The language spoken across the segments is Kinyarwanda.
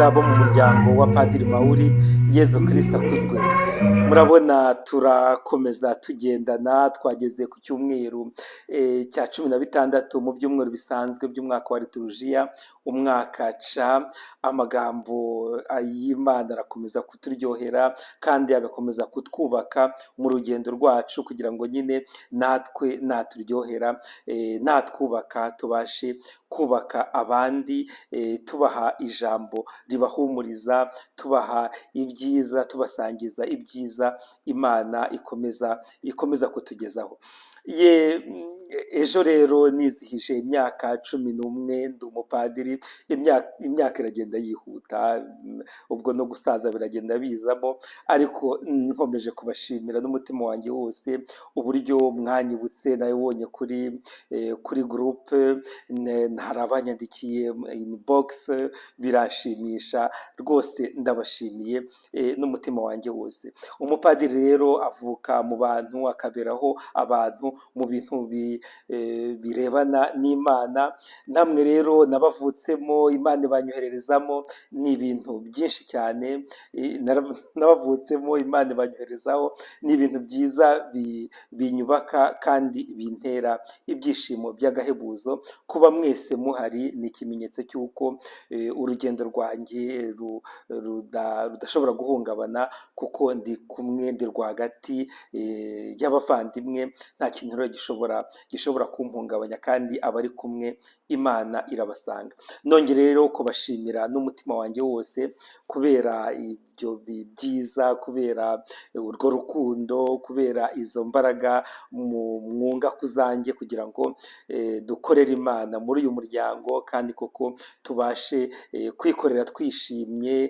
banyarwanda bo mu muryango wa Padiri Mawuri, Yezu Kristo akuzwe. Murabona turakomeza tugendana, twageze ku cyumweru cya 16 mu byumweru bisanzwe by'umwaka wa liturujia, umwaka C. Amagambo y'Imana arakomeza kuturyohera kandi agakomeza kutwubaka mu rugendo rwacu, kugira ngo nyine natwe naturyohera, natwubaka tubashe kubaka abandi, tubaha ijambo ribahumuriza, tubaha ibyiza, tubasangiza ibyiza Imana ikomeza kutugezaho. Ejo rero nizihije imyaka 11 ndi umupadiri. Imyaka iragenda yihuta, ubwo no gusaza biragenda bizamo, ariko nkomeje kubashimira n'umutima wanjye wose uburyo mwanyibutse. nabibonye kuri groupe, hari abanyandikiye inbox, birashimisha rwose, ndabashimiye n'umutima wanjye wose. Umupadiri rero avuka mu bantu, akaberaho abantu mu bintu birebana n'Imana. Namwe rero nabavutsemo, Imana ibanyohererezamo ni ibintu byinshi cyane. Nabavutsemo, Imana ibanyoherezaho ni ibintu byiza binyubaka kandi bintera ibyishimo by'agahebuzo. Kuba mwese muhari ni ikimenyetso cy'uko urugendo rwanjye rudashobora guhungabana, kuko ndi kumwe, ndi rwagati y'abavandimwe. Nta kintu rero gishobora kumhungabanya, kandi abari kumwe Imana irabasanga. Nongere rero kubashimira n'umutima wanjye wose, kubera ibyo byiza, kubera urwo rukundo, kubera izo mbaraga mwunga kuzanjye, kugira ngo dukorere Imana muri uyu muryango, kandi koko tubashe kwikorera twishimye,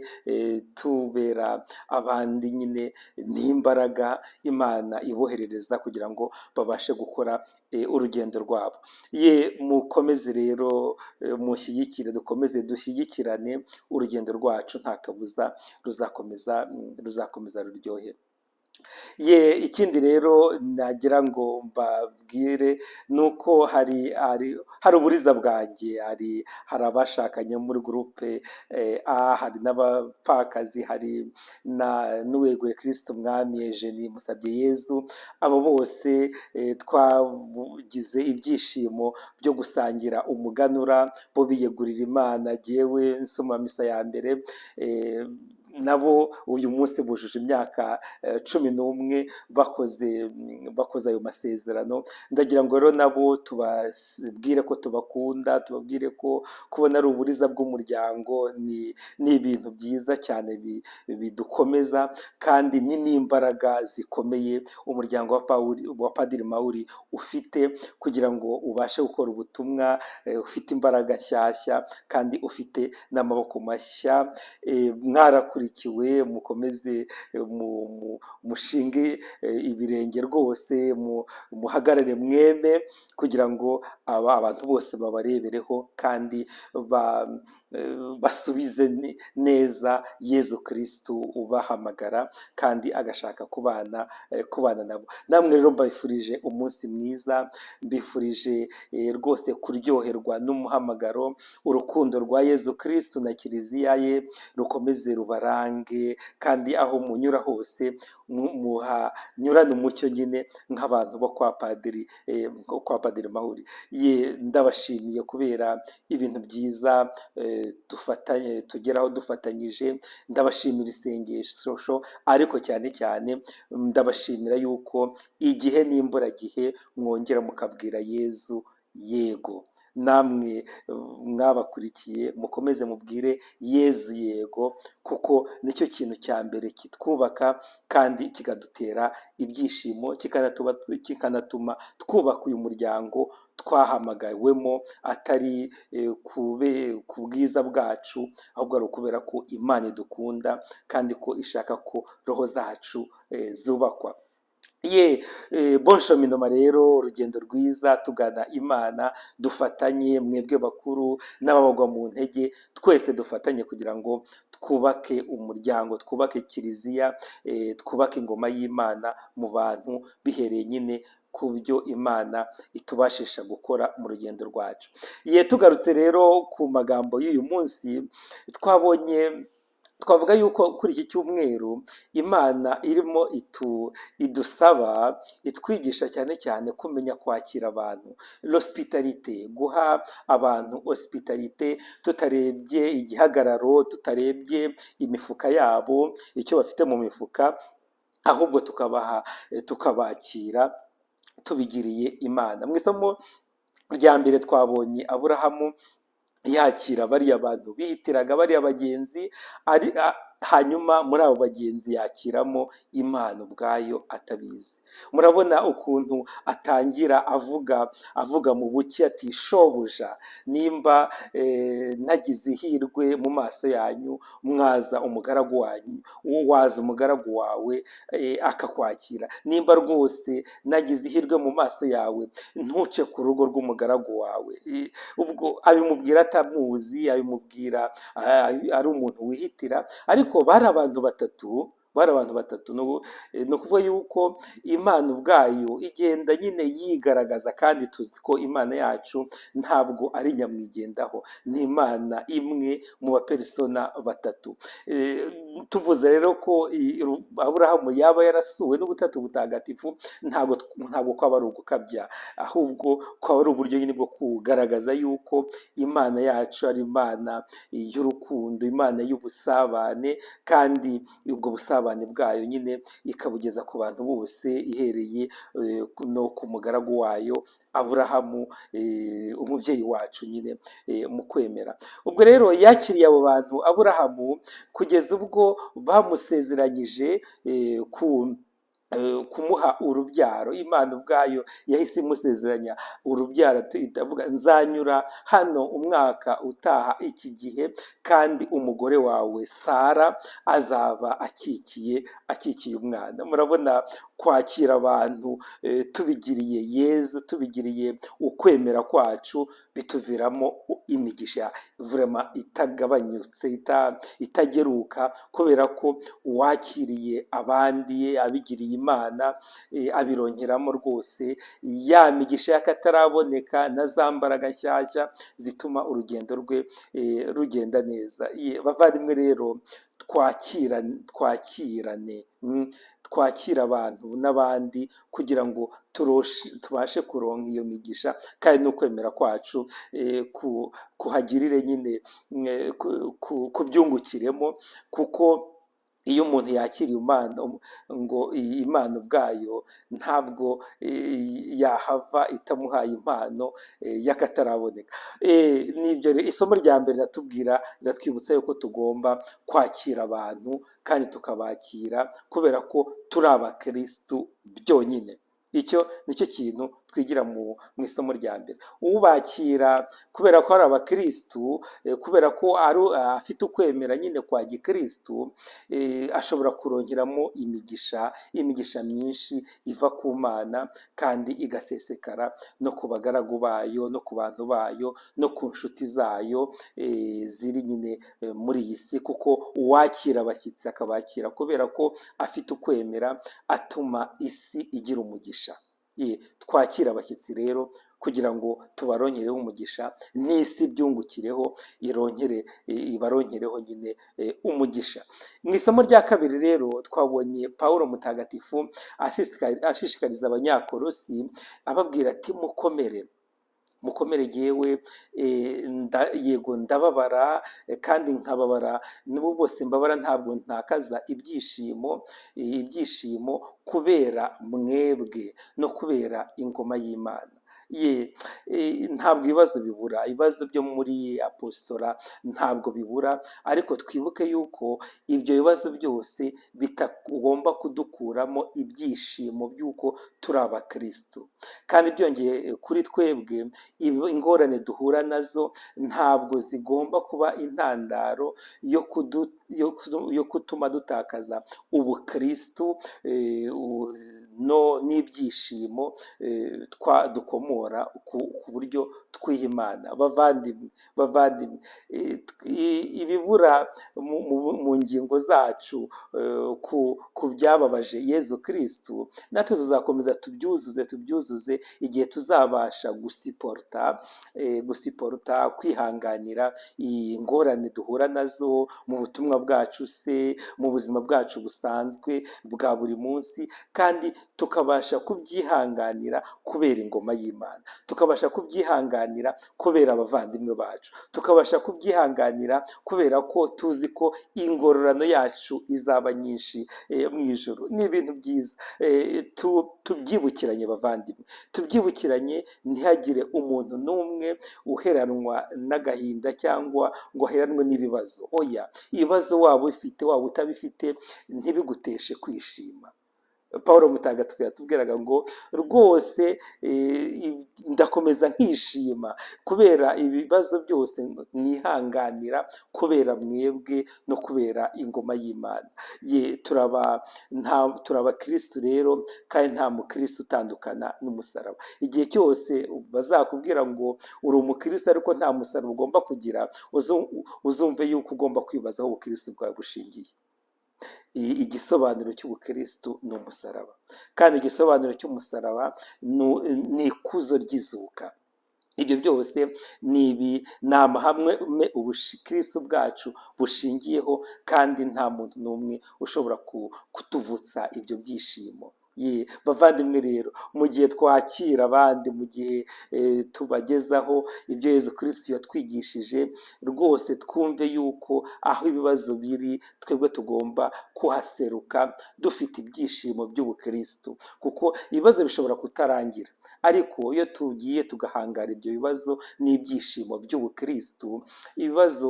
tubera abandi nyine n'imbaraga Imana iboherereza, kugira ngo babashe gukora urugendo rwabo. Mukomeze rero mushyigikire, dukomeze dushyigikirane, urugendo rwacu nta kabuza ruzakomeza ruryohe. Ikindi rero nagira ngo mbabwire ni uko hari uburiza bwanjye, hari abashakanye muri groupe A, hari n'abapfakazi, hari n'uweguriye Kristo Umwami Eugenie Musabyeyezu. Abo bose twagize ibyishimo byo gusangira umuganura, bo biyegurira Imana. Jyewe nsoma misa ya mbere, nabo uyu munsi bujuje imyaka 11 bakoze ayo masezerano. Ndagira ngo rero nabo tubabwire ko tubakunda, tubabwire ko kubona ari uburiza bw'umuryango ni ibintu byiza cyane bidukomeza, kandi ni n'imbaraga zikomeye umuryango wa Padiri Mawuri ufite, kugira ngo ubashe gukora ubutumwa. Ufite imbaraga nshyashya kandi ufite n'amaboko mashya. Mwarakurikiwe, mukomeze mushinge ibirenge rwose, muhagarare mweme, kugira ngo abantu bose babarebereho, kandi basubize neza Yezu Kristo ubahamagara kandi agashaka kubana nabo. Namwe rero mbifurije umunsi mwiza, mbifurije rwose kuryoherwa n'umuhamagaro. Urukundo rwa Yezu Kristo na Kiliziya ye rukomeze rubarange, kandi aho munyura hose muhanyurane umucyo nyine nk'abantu bo kwa Padiri Mawuri. Ndabashimiye kubera ibintu byiza tugeraho dufatanyije. Ndabashimira isengesho, ariko cyane cyane ndabashimira yuko igihe n'imburagihe mwongera mukabwira Yezu yego. Namwe mwabakurikiye, mukomeze mubwire Yezu yego, kuko nicyo kintu cya mbere kitwubaka kandi kikadutera ibyishimo, kikanatuma twubaka uyu muryango twahamagawemo, atari ku bwiza bwacu, ahubwo ari ukubera ko Imana idukunda, kandi ko ishaka ko roho zacu zubakwa. Bonshominoma rero, urugendo rwiza tugana Imana, dufatanye, mwebwe bakuru n'ababagwa mu ntege, twese dufatanye kugira ngo twubake umuryango, twubake Kiliziya, twubake ingoma y'Imana mu bantu, bihereye nyine ku byo Imana itubashisha gukora mu rugendo rwacu. Tugarutse rero ku magambo y'uyu munsi, twavuga yuko kuri iki cyumweru Imana irimo idusaba, itwigisha cyane cyane kumenya kwakira abantu, l'hospitalité, guha abantu hospitalité tutarebye igihagararo, tutarebye imifuka yabo, icyo bafite mu mifuka, ahubwo tukabakira tubigiriye Imana. Mu isomo rya mbere twabonye Aburahamu yakira bariya bantu bihitiraga bariya bagenzi, hanyuma muri abo bagenzi yakiramo Imana ubwayo atabizi. Murabona ukuntu atangira avuga mu buke ati, shobuja, nimba nagize ihirwe mu maso yanyu, waza umugaragu wawe akakwakira. Nimba rwose nagize ihirwe mu maso yawe, ntuce ku rugo rw'umugaragu wawe. Ubwo abimubwira atamuzi, abimubwira ari umuntu wihitira, ariko bari abantu batatu. Ni ukuvuga yuko Imana ubwayo igenda nyine yigaragaza, kandi tuzi ko Imana yacu ntabwo ari nyamwigendaho, ni Imana imwe mu bapersona batatu. Tuvuze rero ko Aburahamu yaba yarasuwe n'ubutatu butagatifu, ntabwo kwaba ari ugukabya, ahubwo kwaba ari uburyo nyine bwo kugaragaza yuko Imana yacu ari Imana y'urukundo, Imana y'ubusabane, kandi ubwo busabane bwayo nyine ikabugeza ku bantu bose, ihereye no ku mugaragu wayo Aburahamu, umubyeyi wacu nyine mu kwemera. Ubwo rero yakiriye abo bantu Aburahamu kugeza ubwo bamusezeranyije kumuha urubyaro. Imana ubwayo yahise imusezeranya urubyaro, itavuga nzanyura hano umwaka utaha iki gihe, kandi umugore wawe Sara azaba akikiye umwana. Murabona kwakira abantu tubigiriye Yezu, tubigiriye ukwemera kwacu, bituviramo imigisha vraiment itagabanyutse, itageruka, kubera ko uwakiriye abandi abigiriye Imana abironkeramo rwose ya migisha y'akataraboneka, na za mbaraga nshyashya zituma urugendo rwe rugenda neza. Bavandimwe rero, twakira abantu n'abandi kugira ngo tubashe kuronka iyo migisha, kandi no kwemera kwacu kuhagirire nyine, kubyungukiremo, kuko iyo umuntu yakiriye Imana, ngo iyi Imana ubwayo ntabwo yahava itamuhaye impano y'akataraboneka. Nibyo isomo rya mbere riratwibutsa yuko tugomba kwakira abantu, kandi tukabakira kubera ko turi abakirisitu byonyine. Icyo nicyo kintu twigira mu isomo rya mbere. Ubakira kubera ko ari abakirisitu, kubera ko afite ukwemera nyine kwa gikirisitu, ashobora kurongeramo imigisha myinshi iva ku Mana, kandi igasesekara no ku bagaragu bayo, no ku bantu bayo, no ku nshuti zayo ziri nyine muri iyi si. Kuko uwakira abashyitsi akabakira kubera ko afite ukwemera, atuma isi igira umugisha. Twakira abashyitsi rero kugira ngo tubaronkereho umugisha, n'isi byungukireho, ibaronkereho nyine umugisha. Mu isomo rya kabiri rero twabonye Pawulo mutagatifu ashishikariza Abanyakolosi, ababwira ati, mukomere jyewe, yego ndababara, kandi nkababara n'ubu bose mbabara, ntabwo ntakaza ibyishimo kubera mwebwe no kubera ingoma y'Imana. Ntabwo ibibazo bibura, ibibazo byo muri apostora ntabwo bibura, ariko twibuke yuko ibyo bibazo byose bitagomba kudukuramo ibyishimo by'uko turi abakirisitu. Kandi byongeye kuri twebwe, ingorane duhura nazo ntabwo zigomba kuba intandaro yo gutuma dutakaza ubukirisitu n'ibyishimo dukomora gukomora ku buryo twiha Imana. Bavandimwe, ibibura mu ngingo zacu ku byababaje Yezu Kristu, natwe tuzakomeza tubyuzuze igihe tuzabasha gusiporuta, kwihanganira ingorane duhura nazo mu butumwa bwacu se, mu buzima bwacu busanzwe bwa buri munsi, kandi tukabasha kubyihanganira kubera ingoma y'Imana, tukabasha kubyihanganira kubera abavandimwe bacu, tukabasha kubyihanganira kubera ko tuzi ko ingororano yacu izaba nyinshi mu ijuru. Ni ibintu byiza, tubyibukiranye bavandimwe, tubyibukiranye, ntihagire umuntu n'umwe uheranwa n'agahinda cyangwa ngo aheranwe n'ibibazo. Oya, ibibazo waba ubifite waba utabifite ntibiguteshe kwishima. Paul Mutagatifu yatubwiraga ngo rwose ndakomeza nkishima kubera ibibazo byose mwihanganira kubera mwebwe no kubera ingoma y'Imana. Turaba Kristo rero, kandi nta mukristo utandukana n'umusaraba. Igihe cyose bazakubwira ngo uri umukristo ariko nta musaraba ugomba kugira, uzumve yuko ugomba kwibaza aho ubukristo bwawe bushingiye. Igisobanuro cy'ubukristo ni umusaraba, kandi igisobanuro cy'umusaraba ni ikuzo ry'izuka. Ibyo byose ni amahame ubukristo bwacu bushingiyeho, kandi nta muntu n'umwe ushobora kutuvutsa ibyo byishimo. Bavandimwe rero, mu gihe twakira abandi, mu gihe tubagezaho ibyo Yezu Kristo yatwigishije, rwose twumve yuko aho ibibazo biri twebwe tugomba kuhaseruka dufite ibyishimo by'ubukristo, kuko ibibazo bishobora kutarangira, ariko iyo tugiye tugahangara ibyo bibazo n'ibyishimo by'ubukristo, ibibazo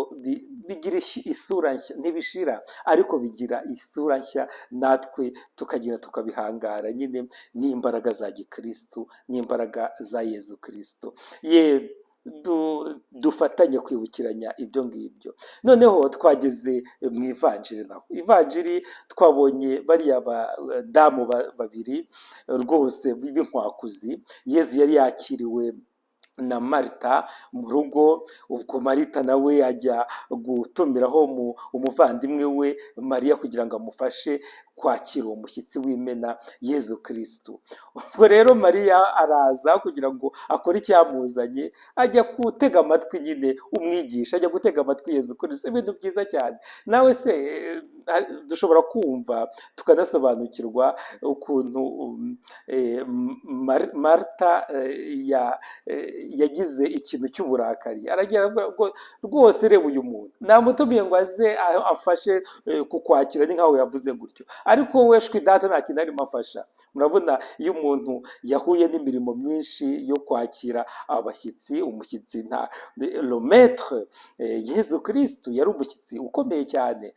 bigira isura nshya, ntibishira ariko bigira isura nshya, natwe tukagenda tukabihangara nyine n'imbaraga za gikristo, n'imbaraga za Yezu Kristo. Dufatanye kwibukiranya ibyo ngibyo. Noneho twageze mu ivanjiri. Naho ivanjiri twabonye bariya badamu babiri rwose b'inkwakuzi. Yezu yari yakiriwe na Marita mu rugo, ubwo Marita nawe ajya gutumiraho umuvandimwe we Mariya kugira ngo amufashe kwakira uwo mushyitsi w'imena Yezu Kristo. Ubwo rero Mariya araza kugira ngo akore icyamuzanye, ajya gutega amatwi nyine umwigisha, ajya gutega amatwi Yezu Kristo. Ibintu byiza cyane. Nawe se dushobora kumva tukanasobanukirwa ukuntu Marita yagize ikintu cy'uburakari, aragira rwose reba uyu muntu namutumiye ngo aze afashe kukwakira, ni nkaho yavuze gutyo, ariko we shwi data nta kintu arimo afasha. Murabona, iyo umuntu yahuye n'imirimo myinshi yo kwakira abashyitsi, umushyitsi nta le maître Yezu Kristo yari umushyitsi ukomeye cyane.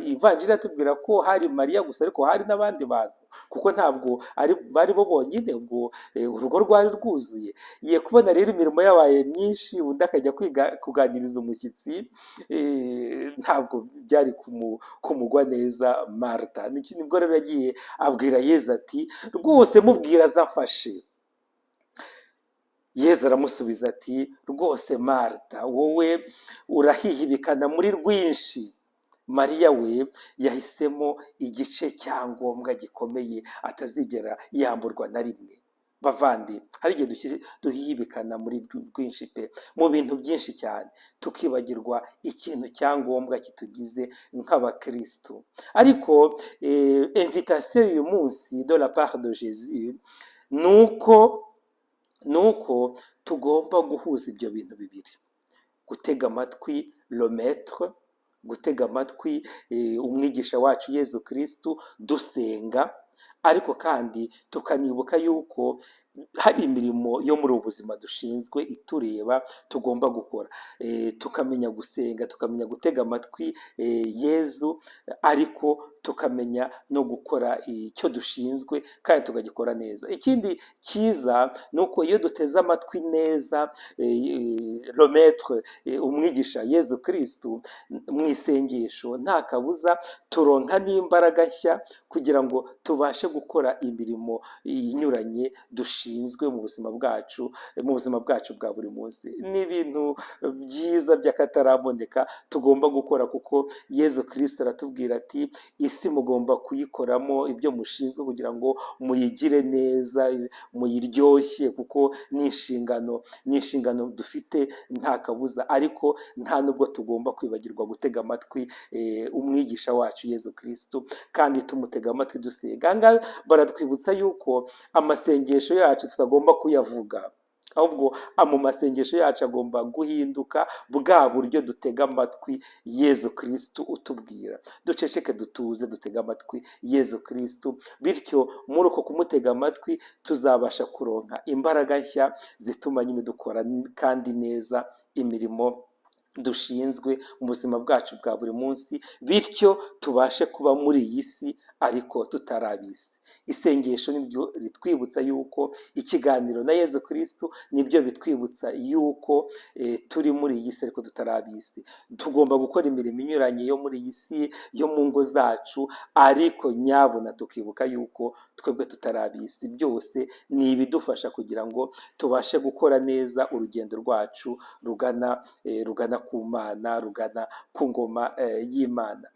Ivanjiri atubwira ko hari Mariya gusa, ariko hari n'abandi bantu, kuko ntabwo bari bo bonyine, ubwo urugo rwari rwuzuye. Ye kubona rero imirimo yabaye myinshi, undi akajya kuganiriza umushyitsi, ntabwo byari kumugwa neza Marita. Nibwo rero yagiye abwira Yezu ati rwose mubwira azamfashe. Yezu aramusubiza ati rwose Marita, wowe urahihibikana muri rwinshi, Mariya we yahisemo igice cya ngombwa gikomeye atazigera yamburwa na rimwe. Bavandi, hari igihe duhihibikana muri rwinshi pe, mu bintu byinshi cyane, tukibagirwa ikintu cya ngombwa kitugize nk'abakristo. Ariko invitation y'uyu munsi de la part de Jésus nuko tugomba guhuza ibyo bintu bibiri: gutega amatwi le maître, gutega amatwi umwigisha wacu Yezu Kristo dusenga, ariko kandi tukanibuka yuko hari imirimo yo muri ubu buzima dushinzwe itureba tugomba gukora. Tukamenya gusenga, tukamenya gutega amatwi Yezu, ariko tukamenya no gukora icyo dushinzwe kandi tukagikora neza. Ikindi cyiza ni uko iyo duteze amatwi neza le maître, umwigisha Yezu Kristu mu isengesho, nta kabuza turonka n'imbaraga nshya kugira ngo tubashe gukora imirimo inyuranye dushinzwe mu buzima bwacu, bwa buri munsi. Ni ibintu byiza by'akataraboneka tugomba gukora, kuko Yezu Kristo aratubwira ati isi mugomba kuyikoramo ibyo mushinzwe kugira ngo muyigire neza, muyiryoshye, kuko ni inshingano dufite nta kabuza. Ariko nta nubwo tugomba kwibagirwa gutega amatwi umwigisha wacu Yezu Kristo, kandi tumutega amatwi dusenga. Aha ngaha baratwibutsa yuko amasengesho yacu tutagomba kuyavuga, ahubwo mu masengesho yacu agomba guhinduka bwa buryo dutega amatwi Yezu Kristo utubwira. Duceceke, dutuze, dutega amatwi Yezu Kristo, bityo muri uko kumutega amatwi tuzabasha kuronka imbaraga nshya zituma nyine dukora kandi neza imirimo dushinzwe mu buzima bwacu bwa buri munsi, bityo tubashe kuba muri iyi si ariko tutari ab'isi. Isengesho niryo ritwibutsa yuko ikiganiro na Yezu Kristo nibyo bitwibutsa yuko turi muri iyi si ariko tutari ab'isi. Tugomba gukora imirimo inyuranye yo muri iyi si, yo mu ngo zacu, ariko nyabuna tukibuka yuko twebwe tutari ab'isi. Byose ni ibidufasha kugira ngo tubashe gukora neza urugendo rwacu rugana ku Mana, rugana ku ngoma y'Imana.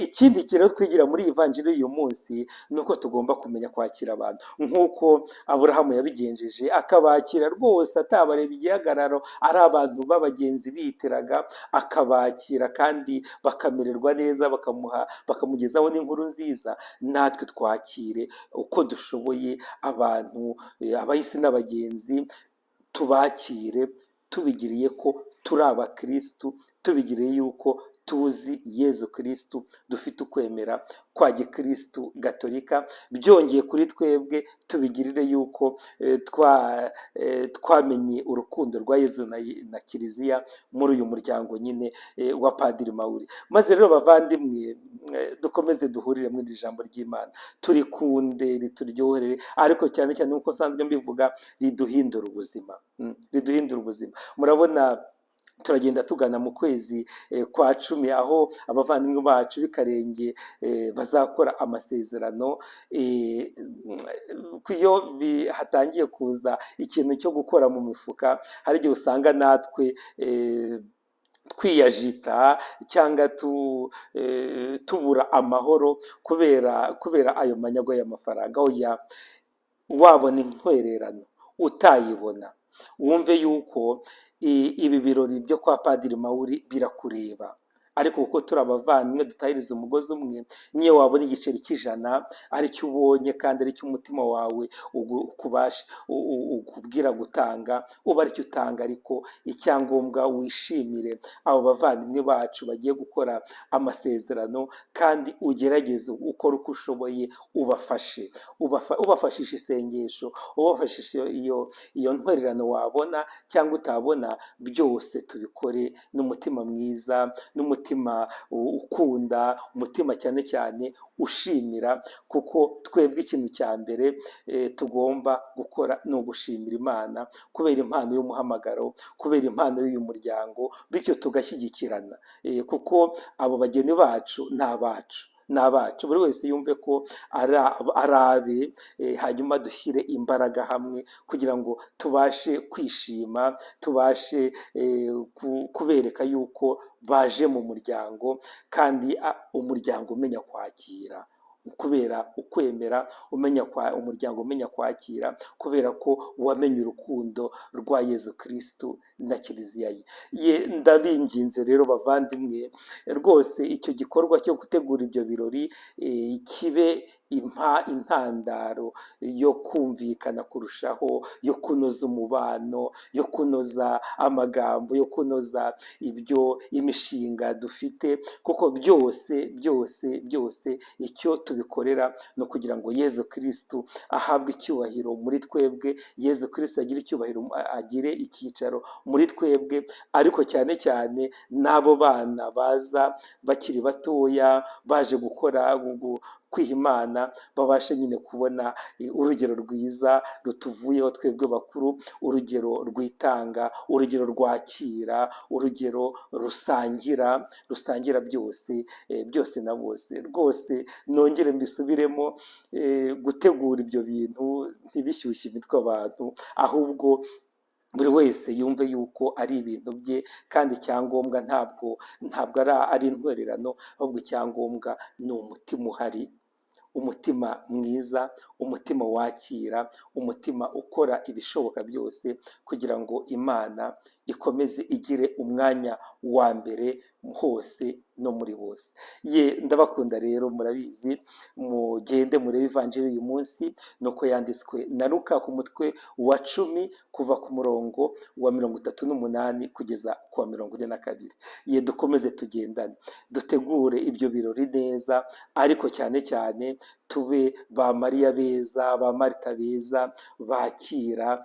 Ikindi kintu twigira muri iyi vanjiri y'uyu munsi ni uko tugomba kumenya kwakira abantu nk'uko Aburahamu yabigenjeje, akabakira rwose atabareba igihagararo, ari abantu b'abagenzi bitiraga, akabakira kandi bakamererwa neza, bakamugezaho n'inkuru nziza. Natwe twakire uko dushoboye abantu, abahisi n'abagenzi, tubakire tubigiriye ko turi abakristu, tubigiriye yuko tuzi Yezu Kristu, dufite ukwemera kwa gikristu gatolika. Byongeye kuri twebwe tubigirire yuko twamenye urukundo rwa Yezu na Kiliziya muri uyu muryango nyine wa Padiri Mawuri. Maze rero bavandimwe, dukomeze duhurire muri iri jambo ry'Imana, turikunde, rituryohere, ariko cyane cyane nk'uko nsanzwe mbivuga, riduhindura ubuzima. Murabona turagenda tugana mu kwezi kwa 10, aho abavandimwe bacu b'Ikarenge bazakora amasezerano. Iyo hatangiye kuza ikintu cyo gukora mu mifuka, hari igihe usanga natwe twiyajita cyangwa tubura amahoro kubera ayo manyagwa y'amafaranga. Oya, wabona intwererano utayibona, wumve yuko ibi birori byo kwa Padiri Mawuri birakureba. Ariko kuko turi abavandimwe dutahiriza umugozi umwe, niyo wabona igiceri cy'ijana aricyo ubonye kandi aricyo umutima wawe ukubwira gutanga, uba aricyo utanga. Ariko icyangombwa wishimire abo bavandimwe bacu bagiye gukora amasezerano, kandi ugerageze ukora uko ushoboye, ubafashisha isengesho, ubafashisha iyo ntwererano wabona cyangwa utabona, byose tubikore n'umutima mwiza, n'umutima ukunda, umutima cyane cyane ushimira, kuko twebwe ikintu cya mbere tugomba gukora ni ugushimira Imana kubera impano y'umuhamagaro, kubera impano y'uyu muryango, bityo tugashyigikirana, kuko abo bageni bacu ni abacu, buri wese yumve ko ari abe, hanyuma dushyire imbaraga hamwe kugira ngo tubashe kwishima, tubashe kubereka yuko baje mu muryango, kandi umuryango umenya kwakira, kubera ukwemera, umuryango umenya kwakira, kubera ko wamenye urukundo rwa Yezu Kristu na Kiliziya ye. Ndabinginze rero bavandimwe, rwose icyo gikorwa cyo gutegura ibyo birori kibe intandaro yo kumvikana kurushaho, yo kunoza umubano, yo kunoza amagambo, yo kunoza imishinga dufite, kuko byose icyo tubikorera ni ukugira ngo Yezu Kristu ahabwe icyubahiro muri twebwe, Yezu Kristu agire icyubahiro, agire icyicaro muri twebwe, ariko cyane cyane n'abo bana baza bakiri batoya baje kwiha Imana, babashe nyine kubona urugero rwiza rutuvuyeho twebwe bakuru, urugero rwitanga, urugero rwakira, urugero rusangira byose na bose. Rwose nongere mbisubiremo, gutegura ibyo bintu ntibishyushye imitwe abantu, ahubwo buri wese yumve yuko ari ibintu bye, kandi icyangombwa ntabwo ari intwererano, ahubwo icyangombwa ni umutima uhari, umutima mwiza, umutima wakira, umutima ukora ibishoboka byose kugira ngo Imana ikomeze igire umwanya wa mbere hose no muri bose. Ndabakunda rero, murabizi, mugende murebe ivanjiri uyu munsi, nuko yanditswe na Luka ku mutwe wa 10 kuva ku murongo wa 38 kugeza ku wa 42. Dukomeze tugendane, dutegure ibyo birori neza, ariko cyane cyane tube ba Mariya beza, ba Marita beza, bakira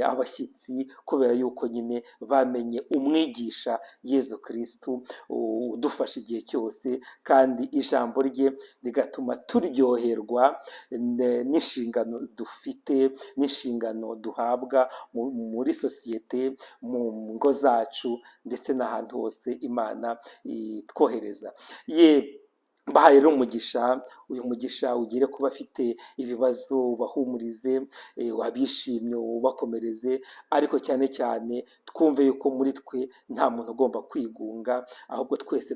abashyitsi, kubera yuko nyine bamenye umwigisha Yezu Kristu udufasha igihe cyose, kandi ijambo rye rigatuma turyoherwa n'inshingano dufite, n'inshingano duhabwa muri sosiyete, mu ngo zacu, ndetse n'ahantu hose Imana itwohereza. Bahaye rero umugisha, uyu mugisha ugire kuba afite ibibazo ubahumurize, wabishimye ubakomereze, ariko cyane cyane twumve yuko muri twe nta muntu ugomba kwigunga, ahubwo twese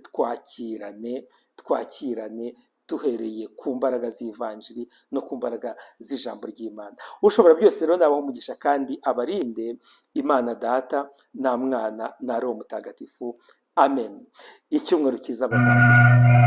twakirane duhereye ku mbaraga z'ivanjiri no ku mbaraga z'ijambo ry'Imana. Ushobora byose rero nabaho umugisha kandi abarinde, Imana Data na Mwana na Roho Mutagatifu. Amen. Icyumweru cyiza bavandimwe.